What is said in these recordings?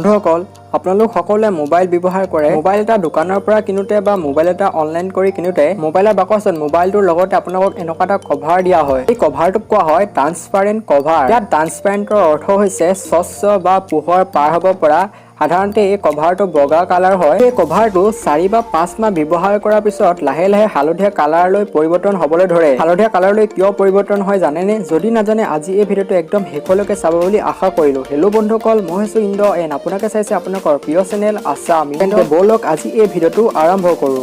বন্ধুসকল আপোনালোক সকলোৱে মোবাইল ব্যৱহাৰ কৰে মোবাইল এটা দোকানৰ পৰা কিনোতে বা মোবাইল এটা অনলাইন কৰি কিনোতে মোবাইলৰ বাকচত মোবাইলটোৰ লগতে আপোনালোকক এনেকুৱা এটা কভাৰ দিয়া হয় এই কভাৰটোক কোৱা হয় ট্ৰান্সপাৰেন্ট কভাৰ ইয়াত ট্ৰান্সপাৰেন্টৰ অৰ্থ হৈছে স্বচ্ছ বা পোহৰ পাৰ হ'ব পৰা সাধাৰণতে এই কভাৰটো বগা কালাৰ হয় এই কভাৰটো 4 বা 5 মাহ ব্যৱহাৰ কৰাৰ পিছত লাহে লাহে হালধীয়া কালাৰলৈ পৰিৱৰ্তন হ'বলৈ ধৰে হালধীয়া কালাৰলৈ কিয় পৰিৱৰ্তন হয় জানেনে যদি নাজানে আজি এই ভিডিঅ'টো একদম শেষলৈকে চাব বুলি আশা কৰিলো হেল্ল' বন্ধুসকল মই হৈছো ইন্দ্ৰ এন আপোনালোকে চাইছে আপোনালোকৰ প্ৰিয় চেনেল আছামেছে বলক আজি এই ভিডিঅ'টো আৰম্ভ কৰো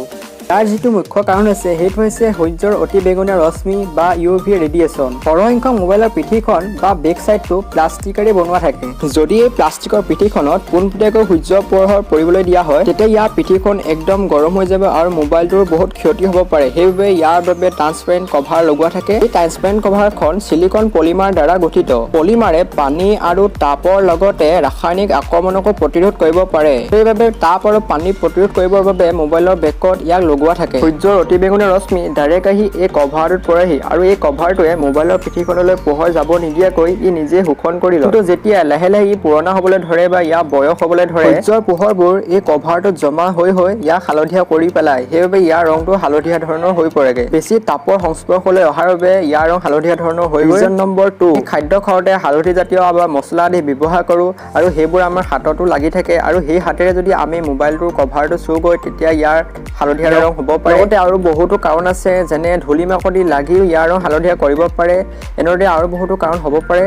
তাৰ যিটো মুখ্য কাৰণ আছে সেইটো হৈছে সূৰ্যৰ অতি বেঙুনীয়া ৰশ্মি বা ইউভি ৰেডিয়েশ্যন সৰহসংখ্যক মোবাইলৰ পিঠিখন বা বেক সাইডটো প্লাষ্টিকেৰে বনোৱা থাকে যদি এই প্লাষ্টিকৰ পিঠিখনত পোনপটীয়াকৈ সূৰ্যৰ পোহৰ পৰিবলৈ দিয়া হয় তেতিয়া ইয়াৰ পিঠিখন একদম গৰম হৈ যাব আৰু মোবাইলটোৰ বহুত ক্ষতি হ'ব পাৰে সেইবাবে ইয়াৰ বাবে ট্ৰান্সপাৰেন্ট কভাৰ লগোৱা থাকে এই ট্ৰান্সপাৰেন্ট কভাৰখন সিলিকন পলিমাৰ দ্বাৰা গঠিত পলিমাৰে পানী আৰু তাপৰ লগতে ৰাসায়নিক আক্ৰমণকো প্ৰতিৰোধ কৰিব পাৰে সেইবাবে তাপ আৰু পানী প্ৰতিৰোধ কৰিবৰ বাবে মোবাইলৰ বেকত ইয়াক লগোৱা থাকে সূৰ্যৰ অতি বেঙুনীয়া ৰশ্মি ডাইৰেক্ট আহি এই কভাৰটোত পৰেহি আৰু এই কভাৰটোৱে মোবাইলৰ পিঠিখনলৈ পোহৰ যাব নিদিয়াকৈ ই নিজে শোষণ কৰি লয় কিন্তু যেতিয়া লাহে লাহে ই পুৰণা হ'বলৈ ধৰে বা ইয়াৰ বয়স হ'বলৈ ধৰে সূৰ্যৰ পোহৰবোৰ এই কভাৰটোত জমা হৈ ইয়াক হালধীয়া কৰি পেলায় সেইবাবে ইয়াৰ ৰংটো হালধীয়া ধৰণৰ হৈ পৰেগে বেছি তাপৰ সংস্পৰ্শলৈ অহাৰ বাবে ইয়াৰ ৰং হালধীয়া ধৰণৰ হৈ গৈ নম্বৰ 2 খাদ্য খাওঁতে হালধি জাতীয় বা মছলা আদি ব্যৱহাৰ কৰোঁ আৰু সেইবোৰ আমাৰ হাততো লাগি থাকে আৰু সেই হাতেৰে যদি আমি মোবাইলটোৰ কভাৰটো চুই গৈ তেতিয়া ইয়াৰ হালধীয়া ৰং হ'ব পাৰে লগতে আৰু বহুতো কাৰণ আছে যেনে ধূলি মাকতি লাগিও ইয়াৰ ৰং হালধীয়া কৰিব পাৰে এনেদৰে আৰু বহুতো কাৰণ হ'ব পাৰে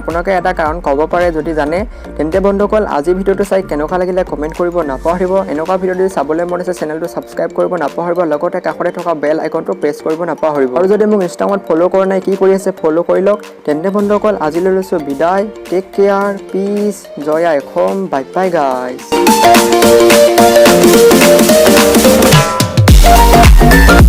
আপোনালোকে এটা কাৰণ ক'ব পাৰে যদি জানে তেন্তে বন্ধুসকল আজি ভিডিঅ'টো চাই কেনেকুৱা লাগিলে কমেণ্ট কৰিব নাপাহৰিব এনেকুৱা ভিডিঅ' যদি চাবলৈ মন আছে চেনেলটো ছাবস্ক্ৰাইব কৰিব নাপাহৰিব লগতে কাষতে থকা বেল আইকনটো প্ৰেছ কৰিব নাপাহৰিব আৰু যদি মোক ইনষ্টাগ্ৰামত ফ'ল' কৰা নাই কি কৰি আছে ফ'ল' কৰি লওক তেন্তে বন্ধুসকল আজিলৈ লৈছোঁ বিদায় টেক কেয়াৰ পিছ জয় আই অসম বাই বাই গাইজ